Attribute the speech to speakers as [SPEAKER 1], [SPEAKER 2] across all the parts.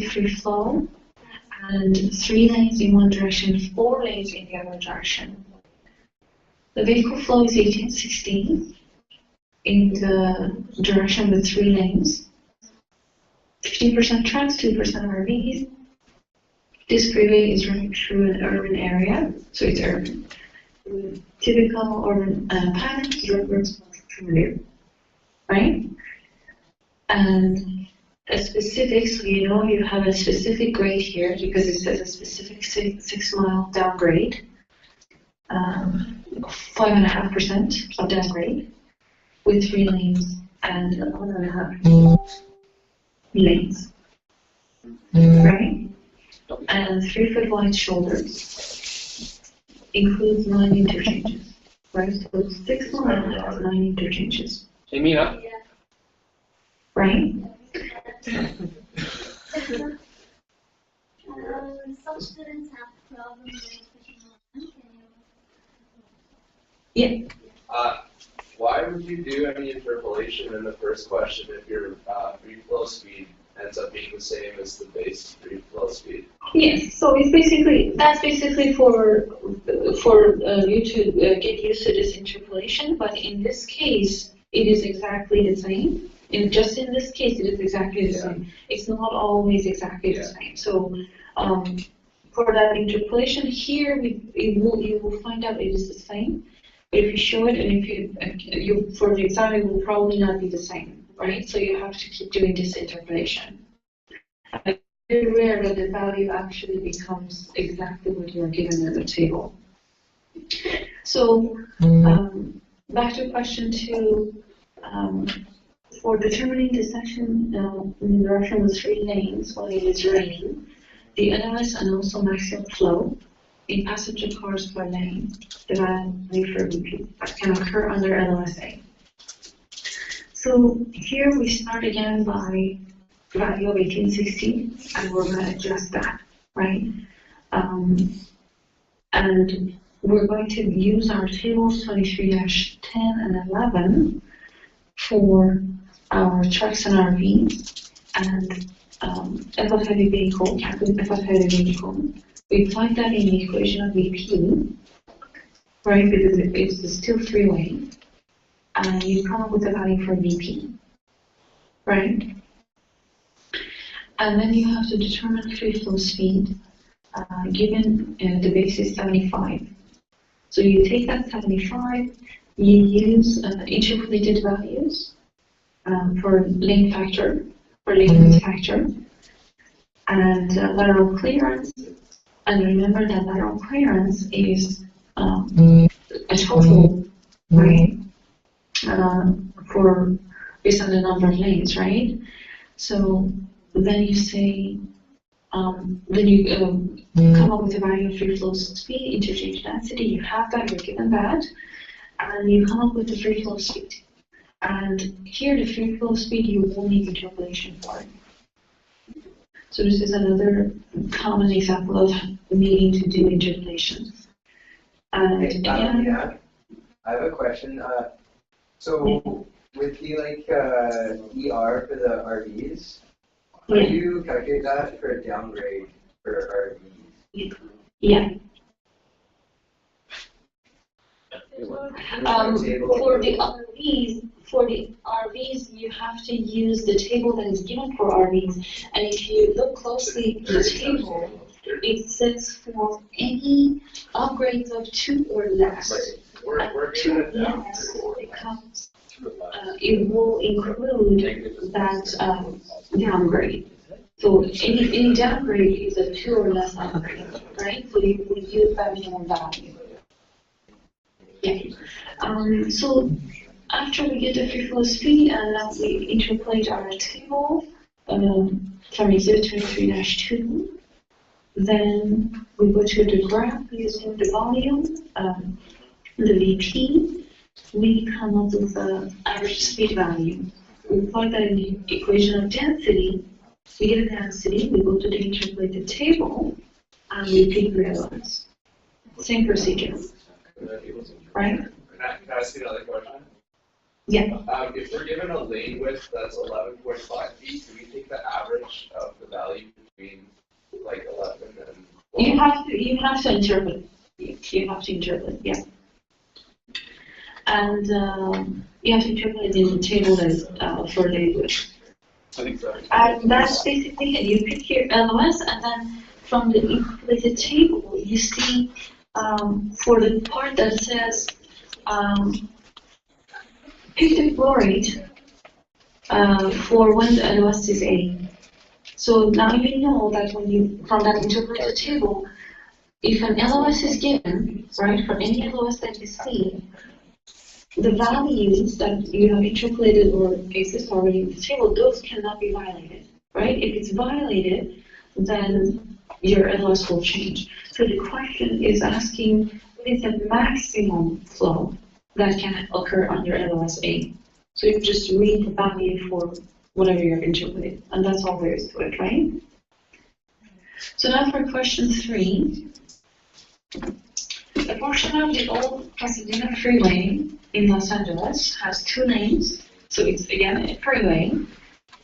[SPEAKER 1] free flow, and 3 lanes in one direction, 4 lanes in the other direction. The vehicle flow is 1860 in the direction with 3 lanes. 50% trucks, 2% RVs. This freeway is running through an urban area, so it's urban. Typical urban patterns, roadworks, familiar, right? And a specific, so you know you have a specific grade here because it says a specific 6 mile downgrade, 5.5% of downgrade with 3 lanes and 1.5 lanes, right? And 3 foot wide shoulders includes 9 interchanges, right? So 6 miles has 9 interchanges.
[SPEAKER 2] Emina?
[SPEAKER 1] Right?
[SPEAKER 3] Some students have problems with
[SPEAKER 1] Yeah.
[SPEAKER 2] Why would you do any interpolation in the first question if your free flow speed ends up being the same as the base free flow speed?
[SPEAKER 1] Yes. So it's that's basically for you to get used to this interpolation. But in this case, it is exactly the same. Just in this case, it is exactly the same. It's not always exactly the same. So for that interpolation here, you will find out it is the same. But if you show it, and if you for the exam, it will probably not be the same, right? So you have to keep doing this interpolation. It's very rare that the value actually becomes exactly what you are given in the table. So back to question 2. For determining the section in the direction with 3 lanes when it is raining, the NLS and also maximum flow in passenger cars per lane, the value for VP can occur under LLSA. So here we start again by value of 1860, and we're going to adjust that, right? And we're going to use our tables 23-10 and 11 for our trucks and RVs and FF heavy vehicle, FF heavy vehicle. We plug that in the equation of VP, right? Because it's still 3-way, and you come up with the value for VP, right? And then you have to determine free flow speed given the base is 75. So you take that 75, you use interpolated values for lane factor, for lane factor, and lateral clearance. And remember that lateral clearance is a total, right? For based on the number of lanes, right? So then you say, then you come up with a value of free flow speed, interchange density. You have that, you're given that, and you come up with the free flow speed. And here, the free flow speed, you will need interpolation for it. So this is another common example of needing to do interpolation. And again,
[SPEAKER 4] yeah, I have a question. So with the ER for the RVs, how do you calculate that for a downgrade for RVs?
[SPEAKER 1] Yeah. For the RVs, you have to use the table that is given for RVs, and if you look closely at the table, it says for any upgrades of 2 or less.
[SPEAKER 2] We're
[SPEAKER 1] 2 or less becomes, it will include that downgrade. So any downgrade is a 2 or less upgrade, right? So you will use that minimum value. Yeah. So after we get the free flow speed and now we interpolate our table from Exhibit 23-2, then we go to the graph using the volume, the VP. We come up with the average speed value. We plug that in the equation of density. We get a density. We go to the interpolated table and we repeat realize. Same procedure. Right?
[SPEAKER 2] Can I ask you another question?
[SPEAKER 1] Yeah.
[SPEAKER 2] If we're given a lane width that's 11.5 feet, do we take the average of the value between like 11 and 12?
[SPEAKER 1] You have to interpret. You have to interpret, yeah. And you have to interpret it in the table that for lane width.
[SPEAKER 2] I think so.
[SPEAKER 1] And that's basically it. You pick your LOS, and then from the interpolated table, you see for the part that says pick the flow rate for when the LOS is A. So now you know that when you, from that interpolated table, if an LOS is given, right, for any LOS that you see, the values that you have interpolated or exist already in the table, those cannot be violated, right? If it's violated, then your LOS will change. So the question is asking, what is the maximum flow that can occur on your LOS A? So you just read the value for whatever you're interpreting, and that's all there is to it, right? So now for question 3. A portion of the old Pasadena Freeway in Los Angeles has 2 lanes, so it's again a freeway.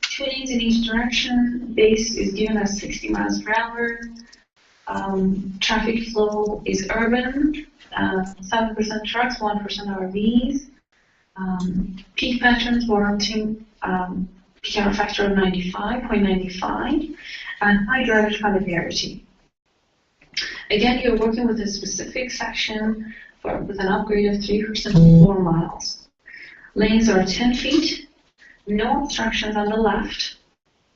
[SPEAKER 1] 2 lanes in each direction. Base is given as 60 miles per hour. Traffic flow is urban. 7% trucks, 1% RVs. Peak patterns warranting peak hour factor of 95.95, and high driver familiarity. Again, you're working with a specific section with an upgrade of 3% 4 miles. Lanes are 10 feet, no obstructions on the left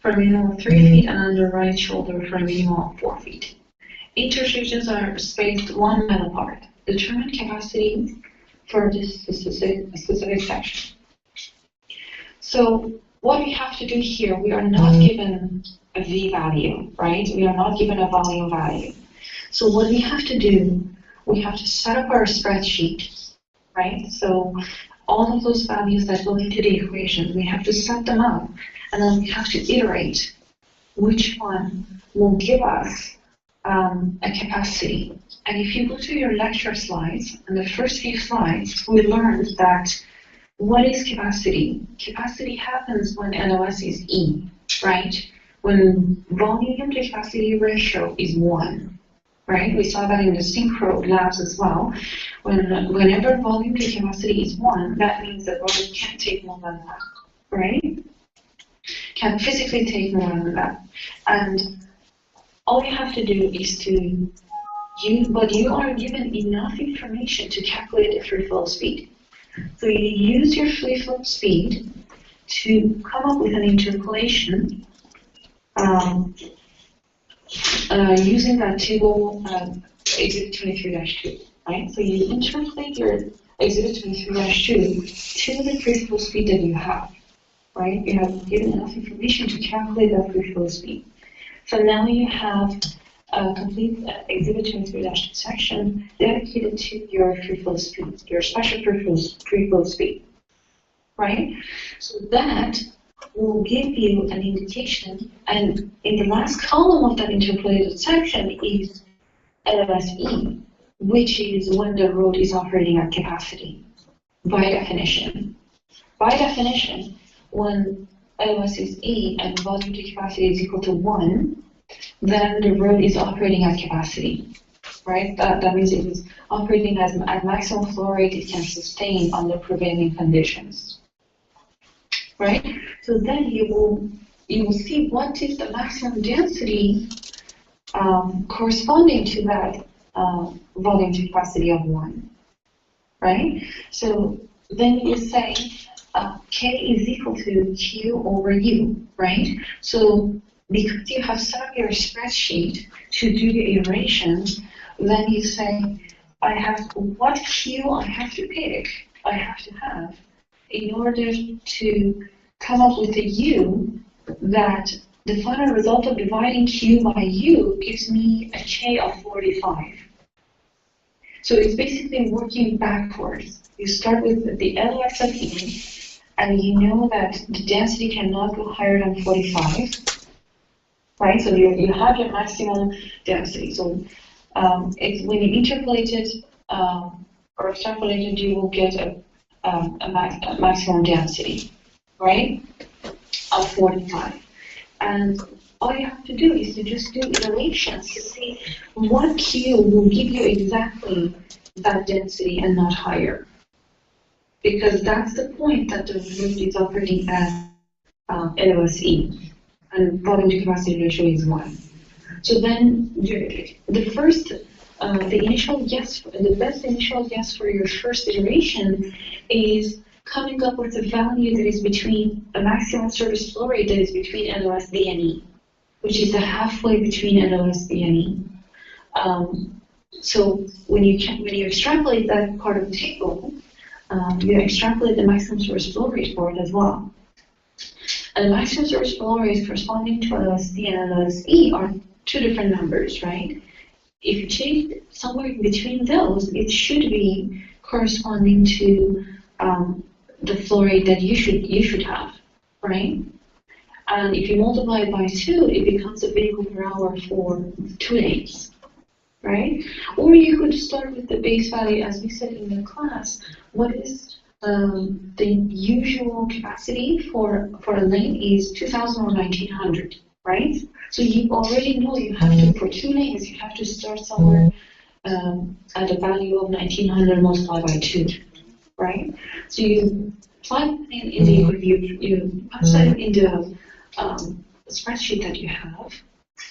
[SPEAKER 1] for a minimum of 3 feet, and on the right shoulder for a minimum of 4 feet. Intersections are spaced 1 mile apart. Determine capacity for this specific section. So what we have to do here, we are not given a V value, right? We are not given a volume value. So what we have to do, we have to set up our spreadsheet, right? So all of those values that go into the equation, we have to set them up, and then we have to iterate which one will give us a capacity. And if you go to your lecture slides, and the first few slides, we learned that what is capacity? Capacity happens when LOS is E, right? When volume to capacity ratio is 1. Right? We saw that in the synchro labs as well. Whenever volume to capacity is 1, that means the robot can't take more than that, right? Can physically take more than that. And all you have to do is to but you are given enough information to calculate the free flow speed. So you use your free flow speed to come up with an interpolation using that table Exhibit 23-2, right? So you interpolate your Exhibit 23-2 to the free flow speed that you have, right? You have given enough information to calculate that free flow speed. So now you have a complete Exhibit 23-2 section dedicated to your free flow speed, your special free flow speed, right? So that will give you an indication, and in the last column of that interpolated section is LOSE, which is when the road is operating at capacity, by definition. By definition, when LOS is E and volume to capacity is equal to 1, then the road is operating at capacity, right? That means it is operating at maximum flow rate it can sustain under prevailing conditions. Right? So then you will see what is the maximum density corresponding to that volume to capacity of 1. Right? So then you say K is equal to Q over U, right? So because you have set up your spreadsheet to do the iterations, then you say, I have what Q I have to pick, I have to have in order to come up with a U that the final result of dividing Q by U gives me a K of 45. So it's basically working backwards. You start with the LOS of E, and you know that the density cannot go higher than 45, right? So you have your maximum density. So when you interpolate it or extrapolate it, you will get a maximum density, right, of 45. And all you have to do is to just do iterations to see what Q will give you exactly that density and not higher. Because that's the point that the fluid is operating at LOSE, and volume to capacity ratio is 1. So then the first, the initial guess, the best initial guess for your first iteration is coming up with a value that is between a maximum surface flow rate that is between LOSD and E, which is the halfway between LOSD and E. So when you extrapolate that part of the table, you extrapolate the maximum surface flow rate for it as well. And the maximum surface flow rate corresponding to LOSD and LOSE are two different numbers, right? If you take somewhere in between those, it should be corresponding to the flow rate that you should have, right? And if you multiply it by 2, it becomes a vehicle per hour for 2 days, right? Or you could start with the base value, as we said in the class. What is the usual capacity for a lane is 2,000 or 1,900, right? So you already know you have to, for 2 lanes, you have to start somewhere at a value of 1,900 multiplied by 2, right? So you plug in the you punch that in the spreadsheet that you have,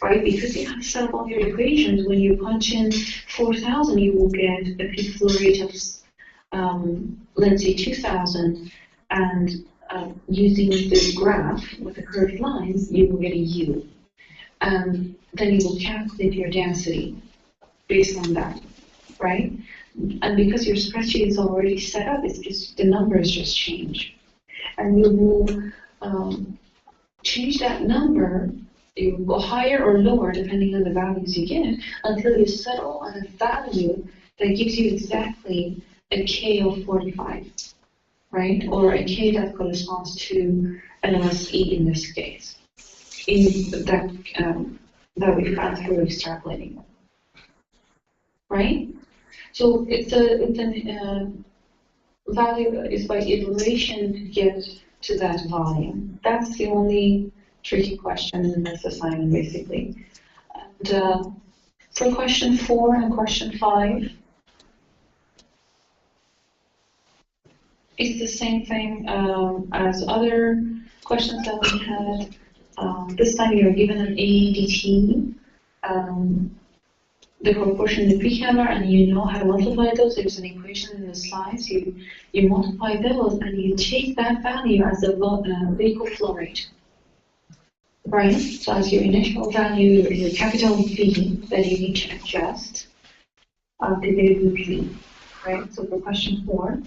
[SPEAKER 1] right? Because you have to set up all your equations. When you punch in 4,000, you will get a peak flow rate of let's say 2,000, and using this graph with the curved lines, you will get a U. And then you will calculate your density based on that, right? And because your spreadsheet is already set up, it's just the numbers just change. And you will change that number. You will go higher or lower depending on the values you get until you settle on a value that gives you exactly a K of 45, right? Or a K that corresponds to LOSE in this case, in that we found through extrapolating, right? So it's a value is by iteration to get to that volume. That's the only tricky question in this assignment, basically. And for question 4 and question 5, it's the same thing as other questions that we had. This time you're given an ADT, the proportion in the pre-camera, and you know how to multiply those. There's an equation in the slides. You multiply those, and you take that value as a vehicle flow rate, right? So as your initial value, your capital V that you need to adjust, divided with V, right? So for question 4,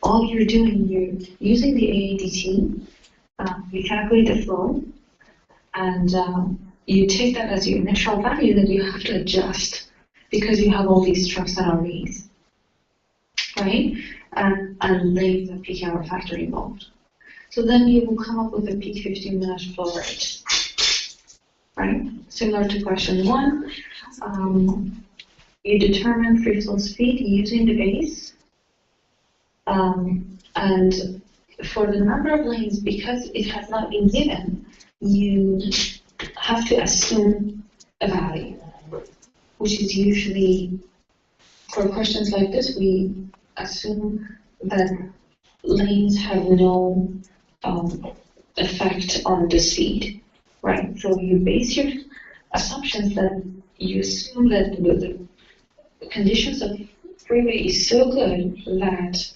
[SPEAKER 1] all you're doing, you're using the AADT, you calculate the flow, and you take that as your initial value that you have to adjust because you have all these trucks and RVs, right? And lanes and peak hour factor involved. So then you will come up with a peak 15-minute flow rate, right? Similar to question 1, you determine free flow speed using the base. And for the number of lanes, because it has not been given, you have to assume a value, which is usually, for questions like this, we assume that lanes have no effect on the speed, right? So you base your assumptions that you assume that the conditions of freeway is so good that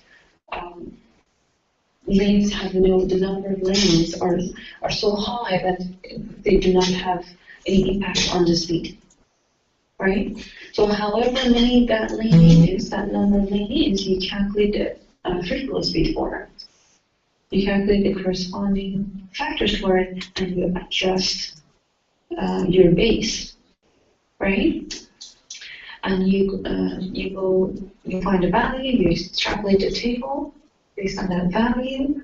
[SPEAKER 1] lanes have the number of lanes are so high that they do not have any impact on the speed, right? So however many that lane is, that number of lane is, you calculate the free flow speed for it. You calculate the corresponding factors for it, and you adjust your base, right? And you find a value, you extrapolate the table based on that value,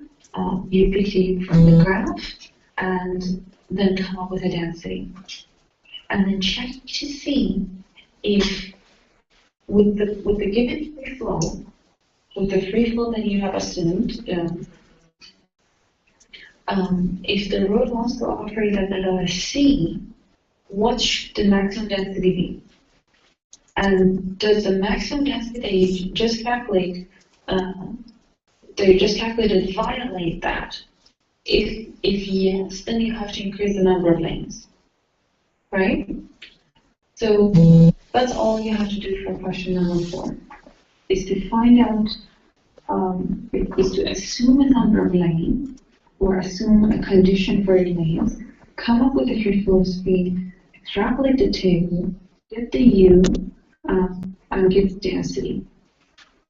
[SPEAKER 1] you pick from the graph, and then come up with a density. And then check to see if with the given free flow, with the free flow that you have assumed, if the road wants to operate at the level C, what should the maximum density be? And does the maximum density that you just calculate, violate that? If yes, then you have to increase the number of lanes, right? So that's all you have to do for question number 4, is to find out, is to assume a number of lanes, or assume a condition for lanes, come up with a free flow speed, extrapolate the table, get the U, and get density,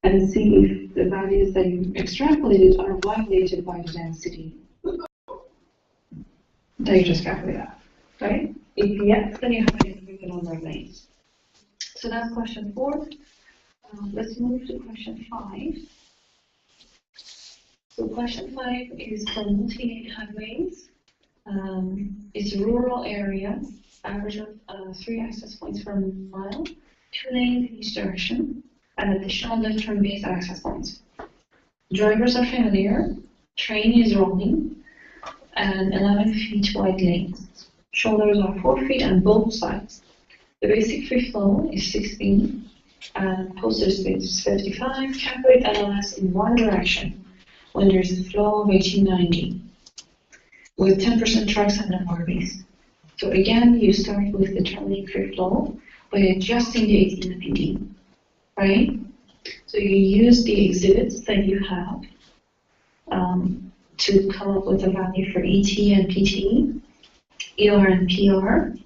[SPEAKER 1] and see if the values that you extrapolated are violated by the density that you just calculated, right? If yes, then you have to increase the number of lanes. So that's question 4. Let's move to question 5. So question 5 is for multi-lane highways. It's a rural area, average of 3 access points per mile, 2 lanes in each direction, and additional left turn based access points. Drivers are familiar, train is rolling, and 11 feet wide lanes. Shoulders are 4 feet on both sides. The basic free flow is 16, and posted speed is 55. Calculate LLS in one direction when there's a flow of 1890 with 10% trucks and no RVs. So again, you start with determining free flow by adjusting the 1890, right? So you use the exhibits that you have to come up with a value for ET and PT, ER and PR,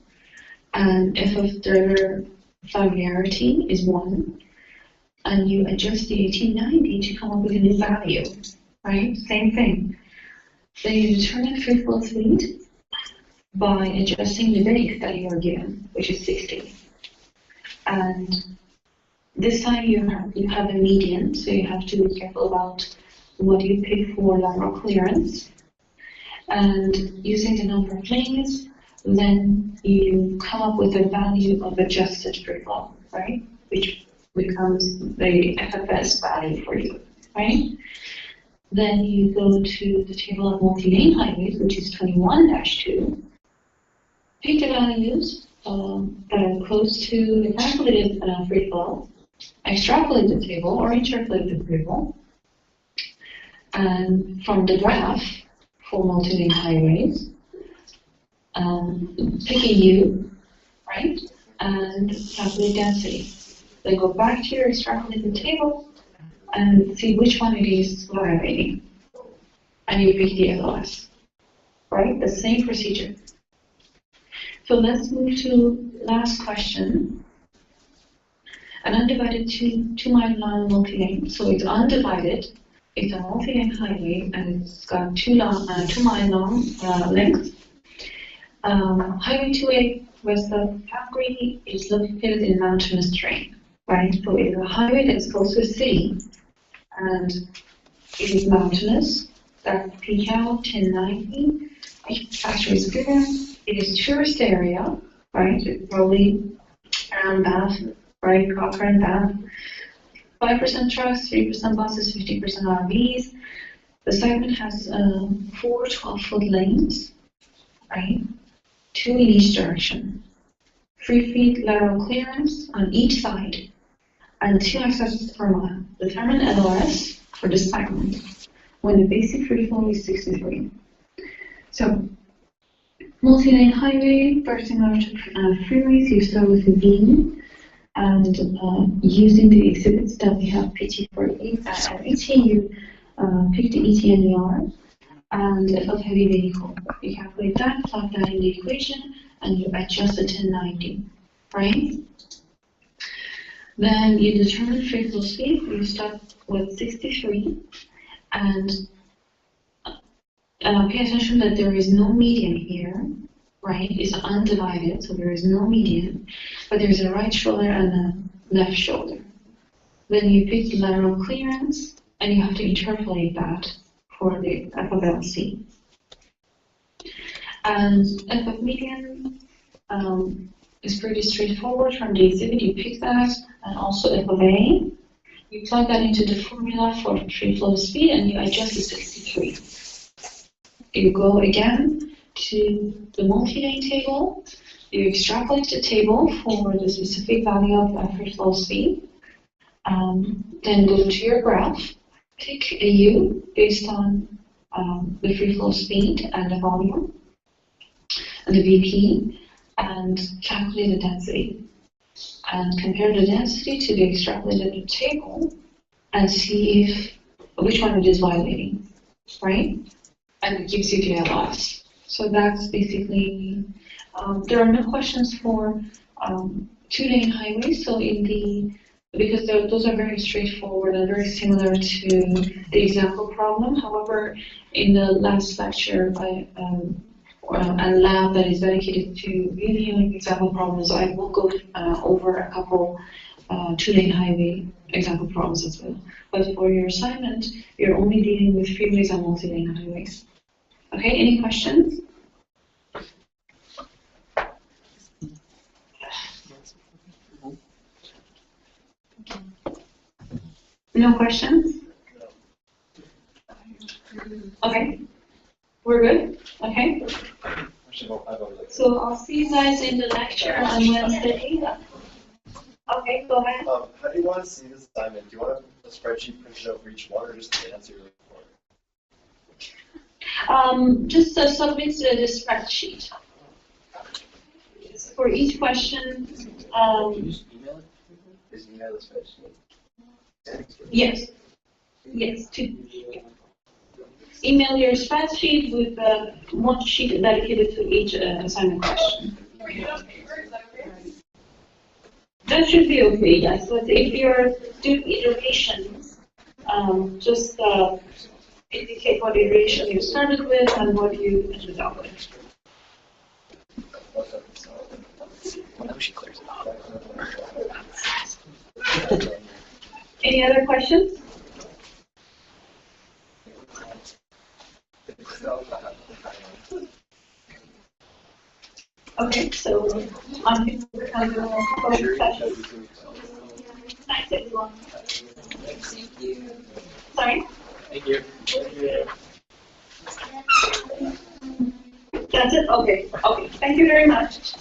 [SPEAKER 1] and F of driver familiarity is 1, and you adjust the 1890 to come up with a new value, right? Same thing. Then you determine free flow speed by adjusting the base that you are given, which is 60. And this time you have a median, so you have to be careful about what you pick for lateral clearance. And using the number of lanes, then you come up with a value of adjusted free flow, right? Which becomes the FFS value for you, right? Then you go to the table of multi-lane highways, which is 21-2. Pick the values that are close to the calculated free flow, extrapolate the table or interpolate the free flow. And from the graph for multi-lane highways, pick a U, right, and calculate density. Then go back to your extrapolated table and see which one it is violating. And you pick the LOS, right? The same procedure. So let's move to last question. An undivided 2-mile long multi-lane. So it's undivided. It's a multi-lane highway and it's got 2-mile long length. Highway 2A west of Calgary is located in mountainous terrain, right? So it's a highway that's close to a city and it is mountainous. That's PCAL 1090. Factory experience. It is tourist area, right? It's probably around Bath, right? Cochrane, Bath. 5% trucks, 3% buses, 50% RVs. The segment has 4 12-foot lanes, right? 2 in each direction. 3 feet lateral clearance on each side, and 2 accesses per mile. Determine LRS for this segment when the basic free flow is 63. So, multi-lane highway, very similar to freeways, you start with a V, and using the exhibits that we have PT for ET, you pick the ET and ER, and F of heavy vehicle. You calculate that, plug that in the equation, and you adjust the 1090, right? Then you determine free flow speed. You start with 63, and pay attention that there is no median here, right? It's undivided, so there is no median, but there's a right shoulder and a left shoulder. Then you pick the lateral clearance, and you have to interpolate that for the F of LC. And F of median is pretty straightforward from the exhibit. You pick that, and also F of A. You plug that into the formula for free flow speed and you adjust to 63. You go again to the multi-lane table, you extrapolate the table for the specific value of free flow speed, then go to your graph, pick a U based on the free flow speed and the volume, and the VP, and calculate the density. And compare the density to the extrapolated table and see if which one it is violating, right? And it gives you the LS. So that's basically, there are no questions for two-lane highways. So because those are very straightforward and very similar to the example problem. However, in the last lecture, a lab that is dedicated to reviewing example problems, I will go over a couple two-lane highway example problems as well. But for your assignment, you're only dealing with freeways and multi-lane highways. Okay, any questions? No questions? Okay, we're good? Okay. So I'll see you guys in the lecture on Wednesday. Okay, go ahead.
[SPEAKER 5] How do you want to see this assignment? Do you want a spreadsheet printed out for each one, or just the answer you're looking for?
[SPEAKER 1] Just submit the spreadsheet. For each question,
[SPEAKER 4] Just email it? Just email the spreadsheet?
[SPEAKER 1] yes. Yes, email your spreadsheet with one sheet dedicated to each assignment question. That should be okay, yes. But if you're doing iterations, just indicate what iteration you started with and what you ended up with. Any other questions? Okay, so on to the session. Thanks, everyone.
[SPEAKER 6] Thank you.
[SPEAKER 1] Sorry?
[SPEAKER 6] Thank you.
[SPEAKER 1] That's it? Okay. Okay. Thank you very much.